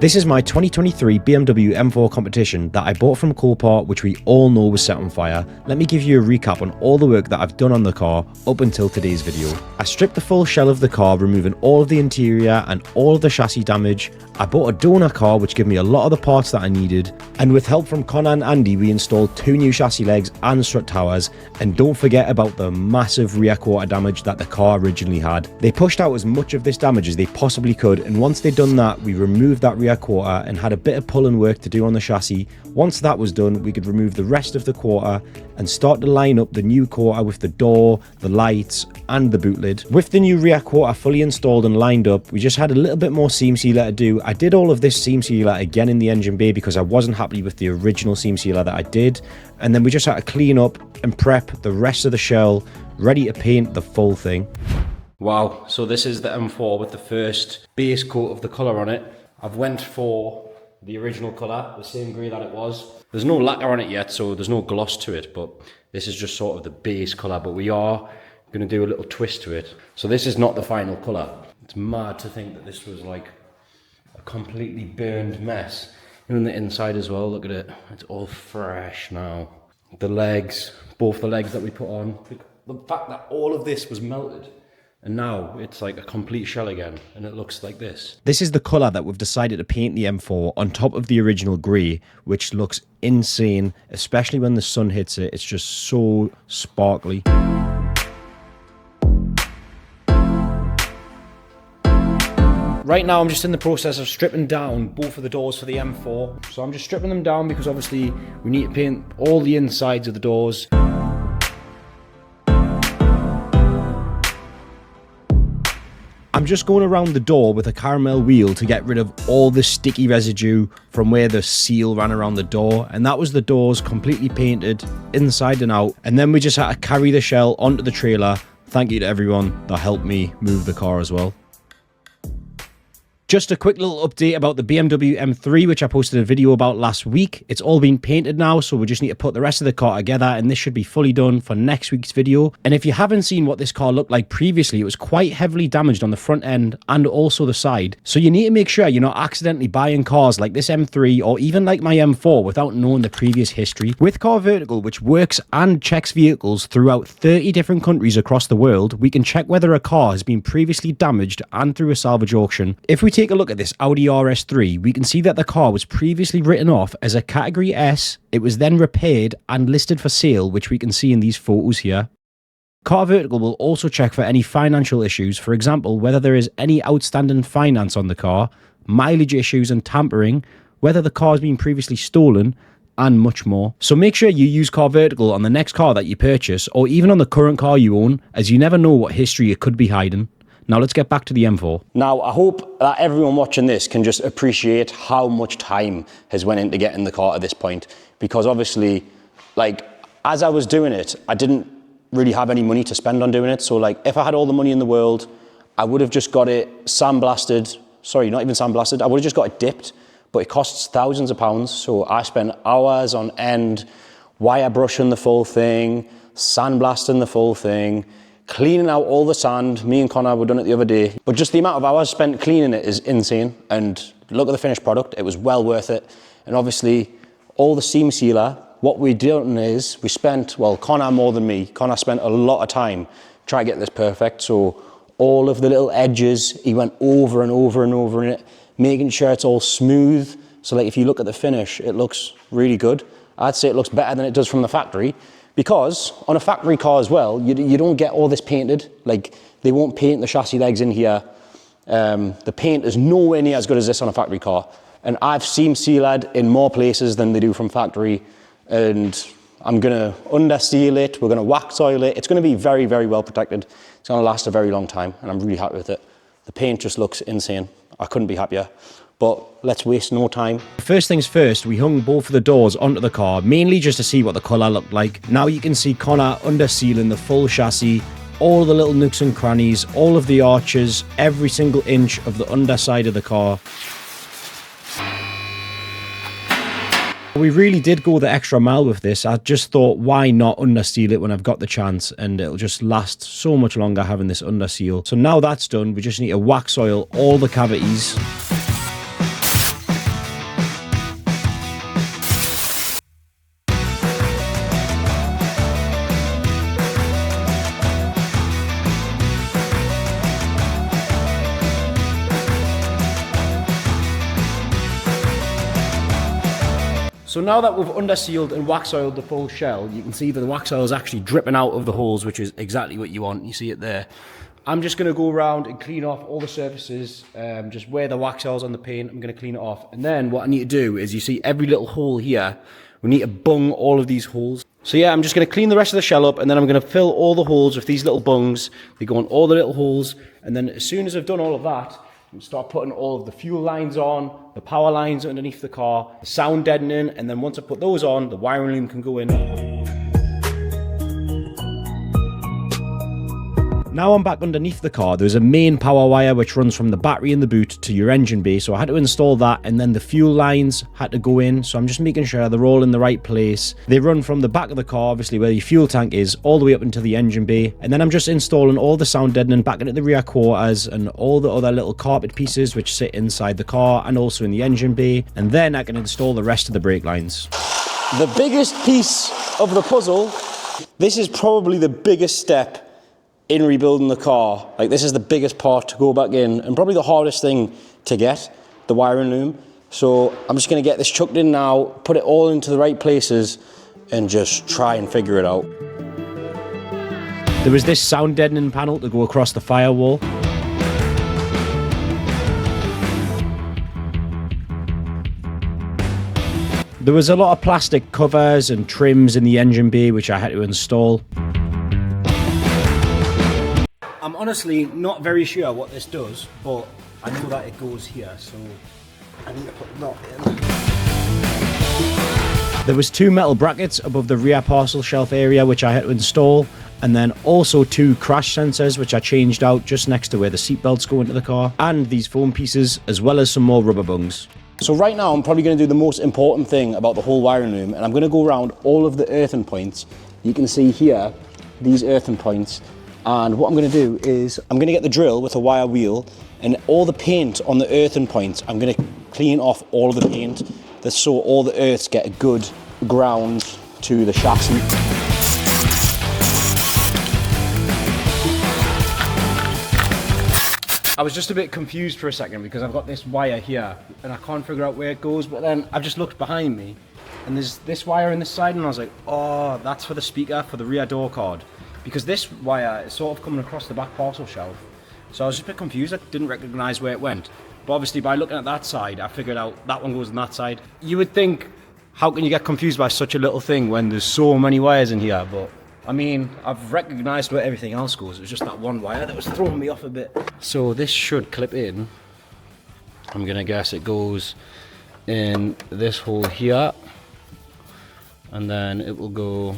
This is my 2023 BMW M4 competition that I bought from Copart, which we all know was set on fire. Let me give you a recap on all the work that I've done on the car up until today's video. I stripped the full shell of the car, removing all of the interior and all of the chassis damage. I bought a donor car, which gave me a lot of the parts that I needed. And with help from Connor and Andy, we installed 2 new chassis legs and strut towers. And don't forget about the massive rear quarter damage that the car originally had. They pushed out as much of this damage as they possibly could, and once they'd done that, we removed that rear quarter and had a bit of pulling work to do on the chassis. Once that was done, we could remove the rest of the quarter and start to line up the new quarter with the door, the lights and the boot lid. With the new rear quarter fully installed and lined up, we just had a little bit more seam sealer to do. I did all of this seam sealer again in the engine bay because I wasn't happy with the original seam sealer that I did, and then we just had to clean up and prep the rest of the shell ready to paint the full thing. Wow, so this is the M4 with the first base coat of the colour on it. I've went for the original colour, the same grey that it was. There's no lacquer on it yet, so there's no gloss to it, but this is just sort of the base colour, but we are going to do a little twist to it. So this is not the final colour. It's mad to think that this was like a completely burned mess. Even the inside as well, look at it. It's all fresh now. The legs, both the legs that we put on. The fact that all of this was melted, and now it's like a complete shell again, and it looks like this. This is the colour that we've decided to paint the M4 on top of the original grey, which looks insane, especially when the sun hits it. It's just so sparkly. Right now I'm just in the process of stripping down both of the doors for the M4. So I'm just stripping them down because obviously we need to paint all the insides of the doors. I'm just going around the door with a caramel wheel to get rid of all the sticky residue from where the seal ran around the door, and that was the doors completely painted inside and out. And then we just had to carry the shell onto the trailer. Thank you to everyone that helped me move the car as well. Just a quick little update about the BMW M3, which I posted a video about last week. It's all been painted now, so we just need to put the rest of the car together, and this should be fully done for next week's video. And if you haven't seen what this car looked like previously, it was quite heavily damaged on the front end and also the side. So you need to make sure you're not accidentally buying cars like this M3 or even like my M4 without knowing the previous history. With Car Vertical, which works and checks vehicles throughout 30 different countries across the world, we can check whether a car has been previously damaged and through a salvage auction. If we take a look at this Audi RS3, we can see that the car was previously written off as a category S. It was then repaired and listed for sale, which we can see in these photos here. Car Vertical will also check for any financial issues, for example, whether there is any outstanding finance on the car, mileage issues and tampering, whether the car has been previously stolen, and much more. So make sure you use Car Vertical on the next car that you purchase, or even on the current car you own, as you never know what history it could be hiding. Now let's get back to the M4. Now I hope that everyone watching this can just appreciate how much time has went into getting the car to this point, because obviously, like, as I was doing it, I didn't really have any money to spend on doing it. So like, if I had all the money in the world, I would have just got it sandblasted. Sorry, not even sandblasted. I would have just got it dipped, but it costs thousands of pounds. So I spent hours on end wire brushing the full thing, sandblasting the full thing, cleaning out all the sand. Me and Connor were done it the other day, but just the amount of hours spent cleaning it is insane. And look at the finished product, it was well worth it. And obviously all the seam sealer, what we done is we spent, well, Connor more than me, Connor spent a lot of time trying to get this perfect. So all of the little edges, he went over and over and over in it, making sure it's all smooth. So like, if you look at the finish, it looks really good. I'd say it looks better than it does from the factory. Because on a factory car as well, you don't get all this painted. Like, they won't paint the chassis legs in here. The paint is nowhere near as good as this on a factory car. And I've seam sealed in more places than they do from factory. And I'm gonna underseal it, we're gonna wax oil it. It's gonna be very, very well protected. It's gonna last a very long time, and I'm really happy with it. The paint just looks insane. I couldn't be happier. But let's waste no time. First things first, we hung both of the doors onto the car, mainly just to see what the colour looked like. Now you can see Connor undersealing the full chassis, all the little nooks and crannies, all of the arches, every single inch of the underside of the car. We really did go the extra mile with this. I just thought, why not underseal it when I've got the chance, and it'll just last so much longer having this underseal. So now that's done, we just need to wax oil all the cavities. So now that we've undersealed and wax oiled the full shell, you can see that the wax oil is actually dripping out of the holes, which is exactly what you want. You see it there. I'm just going to go around and clean off all the surfaces, just where the wax oil's on the paint. I'm going to clean it off. And then what I need to do is, you see every little hole here, we need to bung all of these holes. So yeah, I'm just going to clean the rest of the shell up, and then I'm going to fill all the holes with these little bungs. They go in all the little holes, and then as soon as I've done all of that, and start putting all of the fuel lines on, the power lines underneath the car, the sound deadening, and then once I put those on, the wiring loom can go in. Now I'm back underneath the car. There's a main power wire which runs from the battery in the boot to your engine bay, so I had to install that, and then the fuel lines had to go in, so I'm just making sure they're all in the right place. They run from the back of the car, obviously where your fuel tank is, all the way up into the engine bay, and then I'm just installing all the sound deadening back into the rear quarters and all the other little carpet pieces which sit inside the car and also in the engine bay, and then I can install the rest of the brake lines. The biggest piece of the puzzle, this is probably the biggest step in rebuilding the car. Like, this is the biggest part to go back in, and probably the hardest thing to get, the wiring loom. So I'm just going to get this chucked in now, put it all into the right places, and just try and figure it out. There was this sound deadening panel to go across the firewall. There was a lot of plastic covers and trims in the engine bay which I had to install. I'm honestly not very sure what this does, but I know that it goes here, so I need to put that in. There was 2 metal brackets above the rear parcel shelf area which I had to install, and then also 2 crash sensors which I changed out just next to where the seat belts go into the car, and these foam pieces, as well as some more rubber bungs. So right now I'm probably going to do the most important thing about the whole wiring loom, and I'm going to go around all of the earthing points. You can see here, these earthing points. And what I'm going to do is I'm going to get the drill with a wire wheel, and all the paint on the earthing points, I'm going to clean off all of the paint, so all the earths get a good ground to the chassis. I was just a bit confused for a second because I've got this wire here and I can't figure out where it goes, but then I've just looked behind me and there's this wire on this side, and I was like, oh, that's for the speaker for the rear door card. Because this wire is sort of coming across the back parcel shelf. So I was just a bit confused, I didn't recognise where it went. But obviously by looking at that side, I figured out that one goes on that side. You would think, how can you get confused by such a little thing when there's so many wires in here? But I mean, I've recognised where everything else goes. It was just that one wire that was throwing me off a bit. So this should clip in. I'm gonna guess it goes in this hole here. And then it will go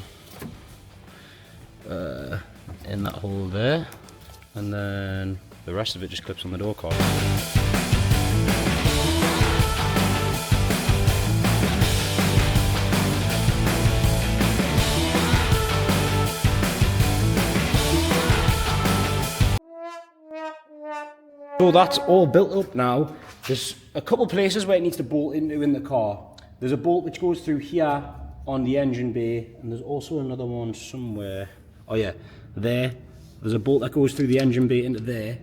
in that hole there, and then the rest of it just clips on the door card. So that's all built up now. There's a couple places where it needs to bolt into in the car. There's a bolt which goes through here on the engine bay, and there's also another one somewhere. Oh yeah, there's a bolt that goes through the engine bay into there,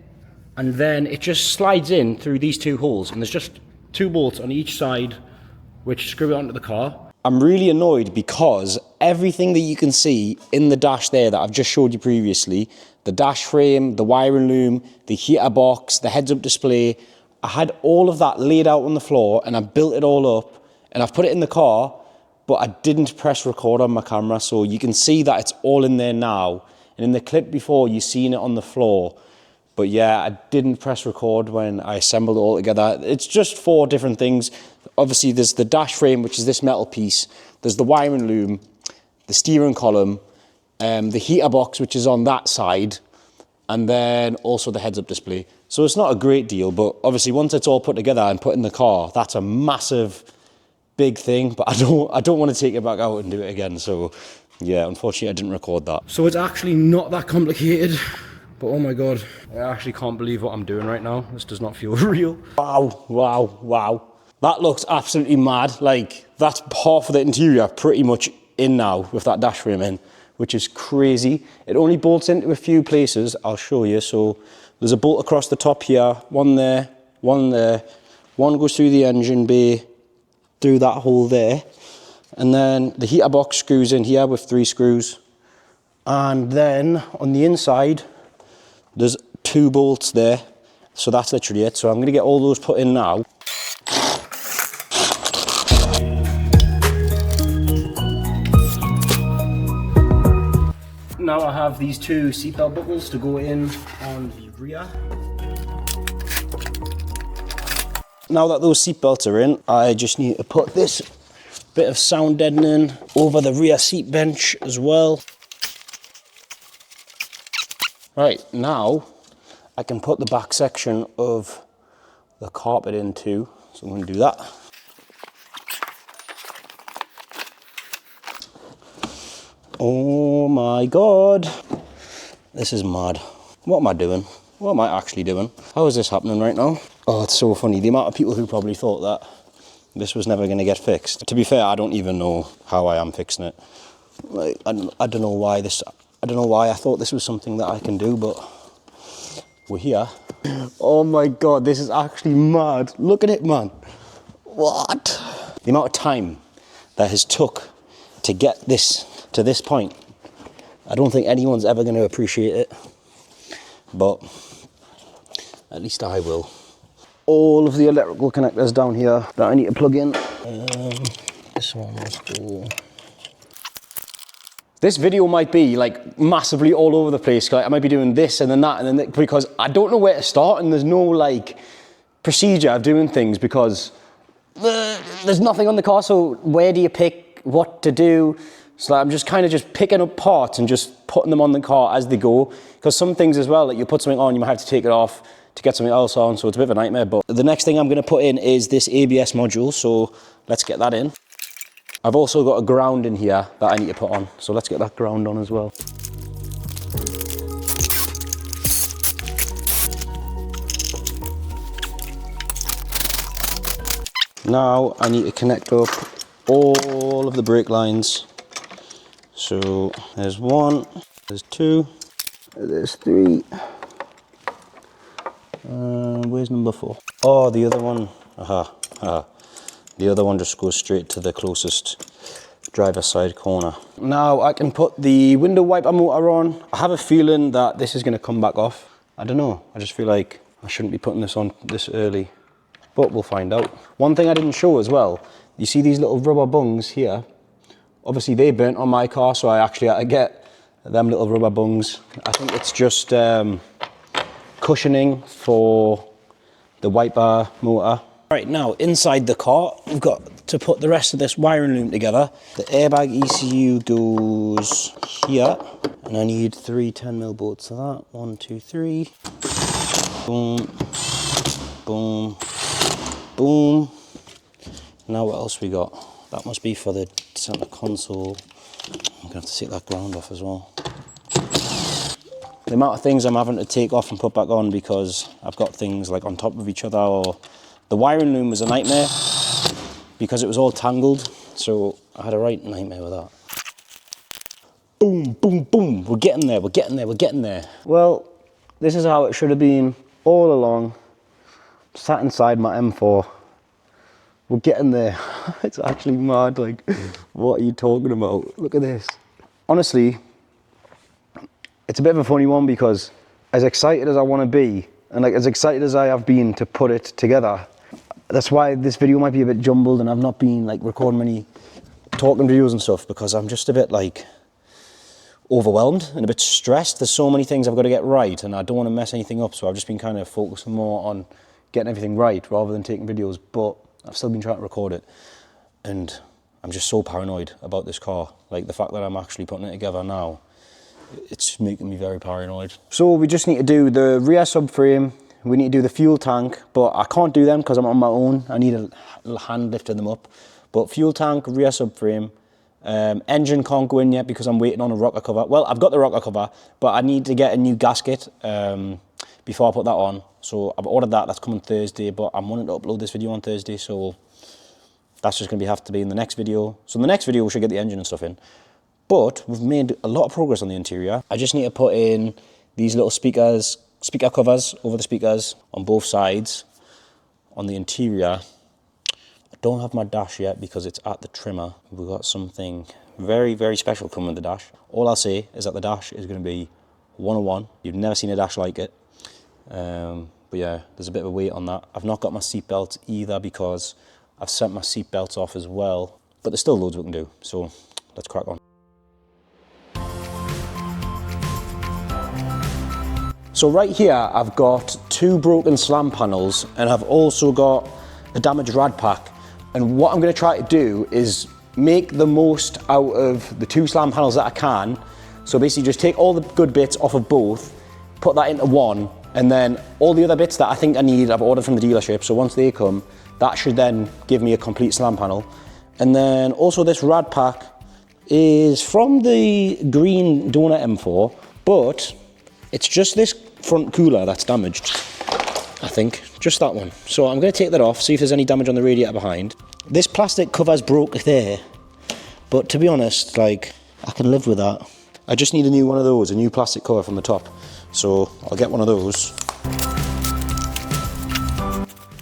and then it just slides in through these 2 holes, and there's just 2 bolts on each side which screw it onto the car. I'm really annoyed because everything that you can see in the dash there that I've just showed you previously, the dash frame, the wiring loom, the heater box, the heads-up display, I had all of that laid out on the floor and I built it all up and I've put it in the car, but I didn't press record on my camera, so you can see that it's all in there now. And in the clip before, you've seen it on the floor. But yeah, I didn't press record when I assembled it all together. It's just 4 different things. Obviously, there's the dash frame, which is this metal piece. There's the wiring loom, the steering column, the heater box, which is on that side, and then also the heads-up display. So it's not a great deal, but obviously once it's all put together and put in the car, that's a massive, big thing. But I don't want to take it back out and do it again. So yeah, unfortunately I didn't record that. So it's actually not that complicated, but oh my God, I actually can't believe what I'm doing right now. This does not feel real. Wow, wow, wow. That looks absolutely mad. Like, that's half of the interior pretty much in now with that dash frame in, which is crazy. It only bolts into a few places, I'll show you. So there's a bolt across the top here, one there, one there. One goes through the engine bay, through that hole there. And then the heater box screws in here with 3 screws. And then on the inside, there's 2 bolts there. So that's literally it. So I'm gonna get all those put in now. Now I have these 2 seatbelt buckles to go in on the rear. Now that those seatbelts are in, I just need to put this bit of sound deadening over the rear seat bench as well. Right, now I can put the back section of the carpet in too. So I'm going to do that. Oh my God. This is mad. What am I doing? What am I actually doing? How is this happening right now? Oh, it's so funny. The amount of people who probably thought that this was never going to get fixed. To be fair, I don't even know how I am fixing it. Like, I don't know why I thought this was something that I can do, but we're here. Oh my God, this is actually mad. Look at it, man. What? The amount of time that has took to get this to this point, I don't think anyone's ever going to appreciate it, but at least I will. All of the electrical connectors down here that I need to plug in. This one must go. This video might be like massively all over the place. Like I might be doing this and then that and then that, because I don't know where to start, and there's no like procedure of doing things because there's nothing on the car. So where do you pick what to do? So I'm just kind of just picking up parts and just putting them on the car as they go. Because some things as well, like you put something on, you might have to take it off to get something else on. So it's a bit of a nightmare. But the next thing I'm going to put in is this ABS module. So let's get that in. I've also got a ground in here that I need to put on. So let's get that ground on as well. Now I need to connect up all of the brake lines. So there's 1, there's 2, there's 3. Where's number 4? Oh, the other one. The other one just goes straight to the closest driver's side corner. Now I can put the window wiper motor on. I have a feeling that this is going to come back off. I don't know. I just feel like I shouldn't be putting this on this early, but we'll find out. One thing I didn't show as well, you see these little rubber bungs here? Obviously they burnt on my car, so I actually had to get them little rubber bungs. I think it's just cushioning for the wiper motor. Right, now inside the car, we've got to put the rest of this wiring loom together. The airbag ECU goes here, and I need 3 10mm bolts for that. 1, 2, 3. Boom, boom, boom. Now what else we got? That must be for the center console. I'm gonna have to take that ground off as well. The amount of things I'm having to take off and put back on because I've got things like on top of each other, or the wiring loom was a nightmare because it was all tangled. So I had a right nightmare with that. Boom, boom, boom. We're getting there, we're getting there, we're getting there. Well, this is how it should have been all along. Sat inside my M4. We're getting there. It's actually mad, like, what are you talking about? Look at this. Honestly, it's a bit of a funny one because as excited as I want to be, and like as excited as I have been to put it together, that's why this video might be a bit jumbled and I've not been like recording many talking videos and stuff, because I'm just a bit like overwhelmed and a bit stressed. There's so many things I've got to get right and I don't want to mess anything up, so I've just been kind of focusing more on getting everything right rather than taking videos, but I've still been trying to record it, and I'm just so paranoid about this car. Like the fact that I'm actually putting it together now, it's making me very paranoid. So we just need to do the rear subframe, we need to do the fuel tank, but I can't do them because I'm on my own. I need a hand lifting them up. But fuel tank, rear subframe, engine can't go in yet because I'm waiting on a rocker cover. Well, I've got the rocker cover, but I need to get a new gasket before I put that on. So I've ordered that, that's coming Thursday, but I'm wanting to upload this video on Thursday, so that's just going to have to be in the next video. So in the next video we should get the engine and stuff in. But we've made a lot of progress on the interior. I just need to put in these little speaker covers over the speakers on both sides on the interior. I Don't have my dash yet because it's at the trimmer. We've got something very, very special coming with the dash. All I'll say is that the dash is going to be 101. You've never seen a dash like it. But yeah, there's a bit of a weight on that. I've not got my seatbelt either because I've sent my seatbelts off as well. But there's still loads we can do. So let's crack on. So right here, I've got 2 broken slam panels and I've also got a damaged rad pack. And what I'm going to try to do is make the most out of the 2 slam panels that I can. So basically just take all the good bits off of both, put that into one, and then all the other bits that I think I need, I've ordered from the dealership. So once they come, that should then give me a complete slam panel. And then also this rad pack is from the green donut M4, but it's just this front cooler that's damaged, I think, just that one. So I'm going to take that off, see if there's any damage on the radiator behind. This plastic cover's broke there, but to be honest, like, I can live with that. I just need a new one of those, a new plastic cover from the top. So I'll get one of those.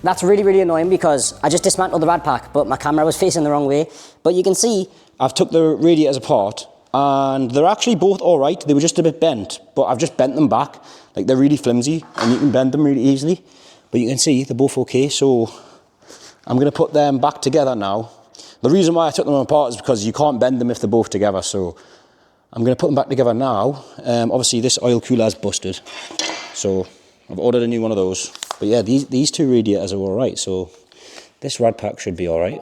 That's really, really annoying because I just dismantled the rad pack, but my camera was facing the wrong way. But you can see I've took the radiators apart and they're actually both all right. They were just a bit bent, but I've just bent them back. Like, they're really flimsy and you can bend them really easily. But you can see they're both okay. So I'm going to put them back together now. The reason why I took them apart is because you can't bend them if they're both together. So I'm going to put them back together now. Obviously this oil cooler is busted. So I've ordered a new one of those. But yeah, these 2 radiators are all right. So this rad pack should be all right.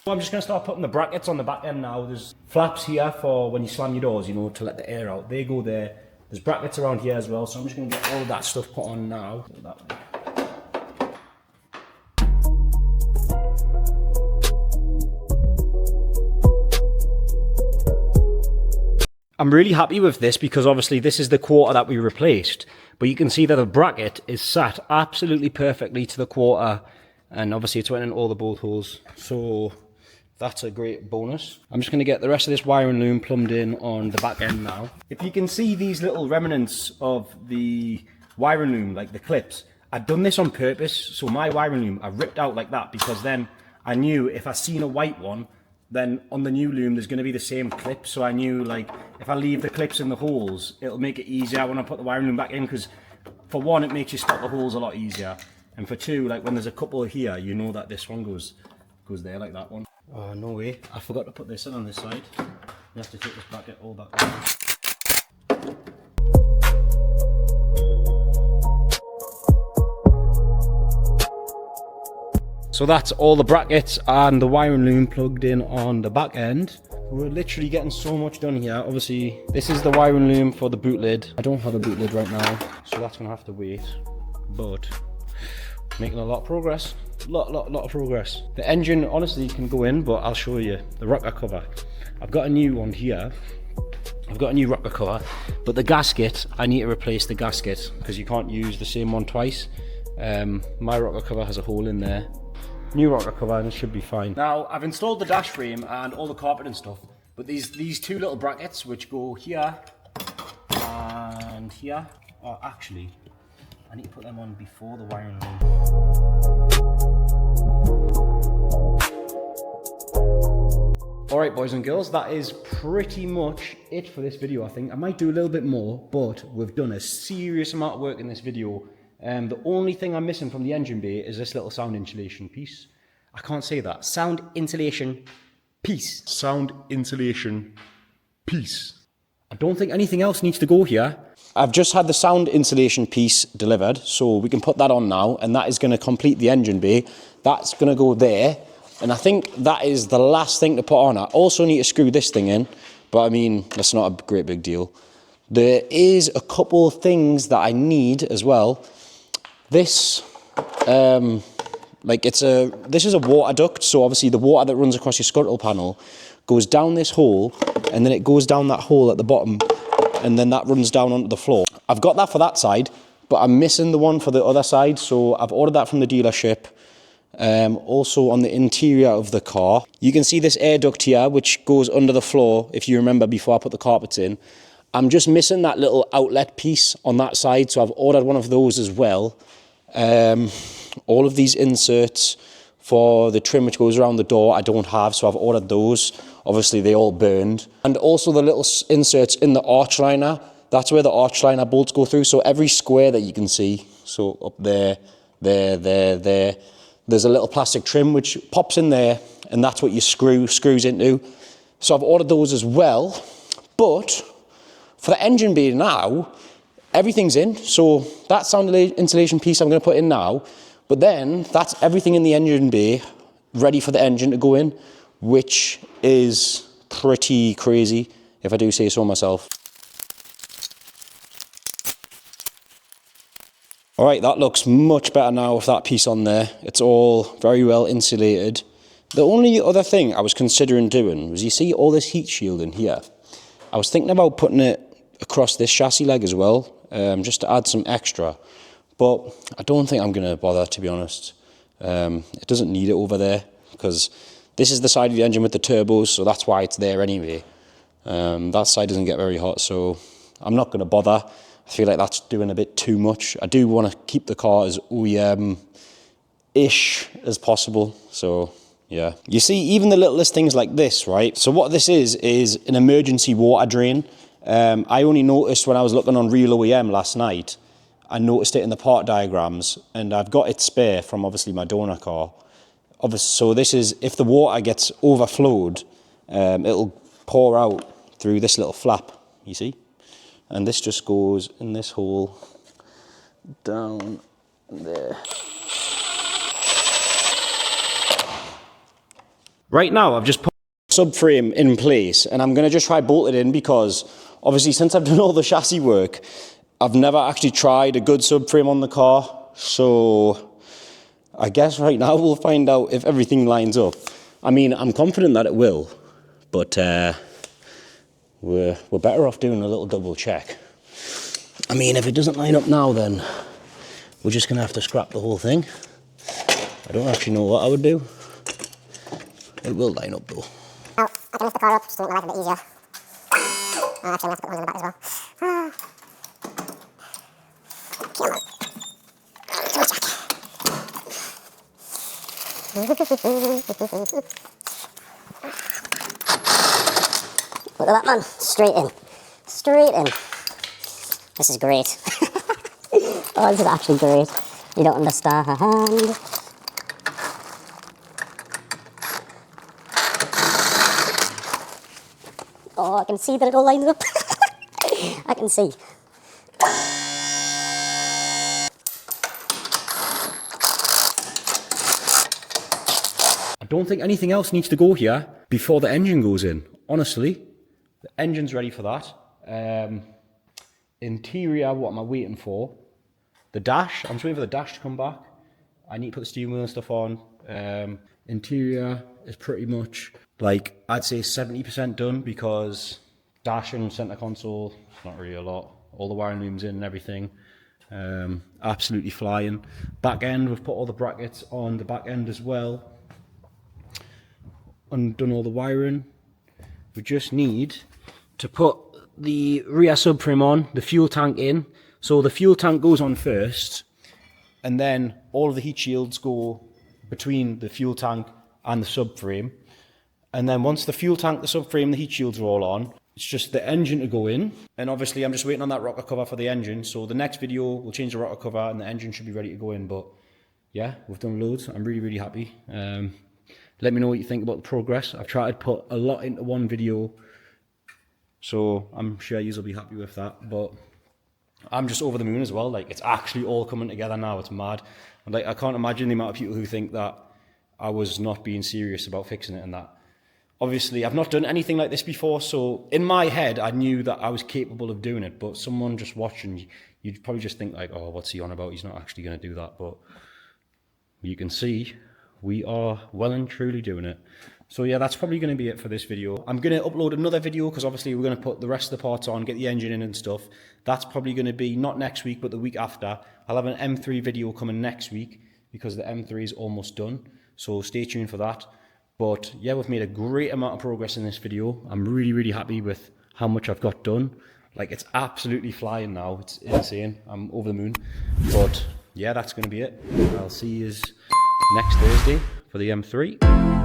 I'm just going to start putting the brackets on the back end now. There's flaps here for when you slam your doors, you know, to let the air out. They go there. There's brackets around here as well. So I'm just going to get all of that stuff put on now. I'm really happy with this because obviously this is the quarter that we replaced. But you can see that the bracket is sat absolutely perfectly to the quarter. And obviously it's went in all the bolt holes. So that's a great bonus. I'm just going to get the rest of this wiring loom plumbed in on the back end now. If you can see these little remnants of the wiring loom, like the clips, I've done this on purpose. So my wiring loom I ripped out like that because then I knew if I seen a white one, then on the new loom there's going to be the same clip. So I knew, like, if I leave the clips in the holes, it'll make it easier when I put the wiring loom back in, because for one, it makes you spot the holes a lot easier, and for two, like when there's a couple here, you know that this one goes there, like that one. Oh, no way, I forgot to put this in on this side. You have to take this bracket all back down. So that's all the brackets and the wiring loom plugged in on the back end. We're literally getting so much done here. Obviously, this is the wiring loom for the boot lid. I don't have a boot lid right now, so that's gonna have to wait. But making a lot of progress. Lot of progress. The engine honestly can go in, but I'll show you the rocker cover. I've got a new one here. I've got a new rocker cover, but the gasket, I need to replace the gasket because you can't use the same one twice. My rocker cover has a hole in there. New rocker cover and it should be fine. Now I've installed the dash frame and all the carpet and stuff, but these two little brackets which go here and here are actually, I need to put them on before the wiring loom. Alright boys and girls, that is pretty much it for this video. I think I might do a little bit more, but we've done a serious amount of work in this video. The only thing I'm missing from the engine bay is this little sound insulation piece. I can't say that. Sound insulation piece. Sound insulation piece. I don't think anything else needs to go here. I've just had the sound insulation piece delivered, so we can put that on now, and that is going to complete the engine bay. That's going to go there, and I think that is the last thing to put on. I also need to screw this thing in, but I mean, that's not a great big deal. There is a couple of things that I need as well. This, this is a water duct, so obviously the water that runs across your scuttle panel goes down this hole, and then it goes down that hole at the bottom, and then that runs down onto the floor. I've got that for that side, but I'm missing the one for the other side, so I've ordered that from the dealership. Also on the interior of the car, you can see this air duct here, which goes under the floor, if you remember before I put the carpets in. I'm just missing that little outlet piece on that side, so I've ordered one of those as well. All of these inserts for the trim which goes around the door I don't have, so I've ordered those. Obviously they all burned. And also the little inserts in the arch liner, that's where the arch liner bolts go through. So every square that you can see, so up there, there, there's a little plastic trim which pops in there, and that's what your screws into. So I've ordered those as well. But for the engine bay now, everything's in. So that sound insulation piece I'm going to put in now. But then that's everything in the engine bay ready for the engine to go in, which is pretty crazy, if I do say so myself. All right, that looks much better now with that piece on there. It's all very well insulated. The only other thing I was considering doing was, you see all this heat shield in here? I was thinking about putting it across this chassis leg as well, just to add some extra. But I don't think I'm going to bother, to be honest. It doesn't need it over there, because this is the side of the engine with the turbos, so that's why it's there anyway. That side doesn't get very hot, so I'm not going to bother. I feel like that's doing a bit too much. I do want to keep the car as OEM-ish as possible, so yeah. You see, even the littlest things like this, right? So what this is an emergency water drain. I only noticed when I was looking on Real OEM last night, I noticed it in the part diagrams, and I've got it spare from obviously my donor car. So this is, if the water gets overflowed, it'll pour out through this little flap, you see? And this just goes in this hole down there. Right now, I've just put the subframe in place, and I'm going to just try bolt it in, because obviously since I've done all the chassis work, I've never actually tried a good subframe on the car. So I guess right now we'll find out if everything lines up. I mean, I'm confident that it will, but we're better off doing a little double check. I mean, if it doesn't line up now, then we're just going to have to scrap the whole thing. I don't actually know what I would do. It will line up though. Oh, I can lift the car up just to make my life a bit easier. Actually, I'm going to have to put one in the back as well. Come on. Look at that, man. Straight in. Straight in. This is great. Oh, this is actually great. You don't understand. Oh, I can see that it all lines up. I can see. I don't think anything else needs to go here before the engine goes in. Honestly, the engine's ready for that. Interior, what am I waiting for? The dash, I'm just waiting for the dash to come back. I need to put the steering wheel and stuff on. Interior is pretty much, like, I'd say 70% done, because dash and center console, it's not really a lot. All the wiring looms in and everything. Absolutely flying. Back end, we've put all the brackets on the back end as well. Undone all the wiring. We just need to put the rear subframe on, the fuel tank in. So the fuel tank goes on first, and then all of the heat shields go between the fuel tank and the subframe. And then once the fuel tank, the subframe, the heat shields are all on, it's just the engine to go in. And obviously I'm just waiting on that rocker cover for the engine. So the next video, we'll change the rocker cover and the engine should be ready to go in. But yeah, we've done loads. I'm really, really happy. Let me know what you think about the progress. I've tried to put a lot into one video, so I'm sure you'll be happy with that. But I'm just over the moon as well. Like, it's actually all coming together now. It's mad. And like, I can't imagine the amount of people who think that I was not being serious about fixing it and that. Obviously, I've not done anything like this before, so in my head, I knew that I was capable of doing it. But someone just watching, you'd probably just think like, oh, what's he on about? He's not actually going to do that. But you can see we are well and truly doing it. So yeah, that's probably going to be it for this video. I'm going to upload another video, because obviously we're going to put the rest of the parts on, get the engine in and stuff. That's probably going to be not next week, but the week after. I'll have an M3 video coming next week, because the M3 is almost done. So stay tuned for that. But yeah, we've made a great amount of progress in this video. I'm really, really happy with how much I've got done. Like, it's absolutely flying now. It's insane. I'm over the moon. But yeah, that's going to be it. I'll see you next Thursday for the M3.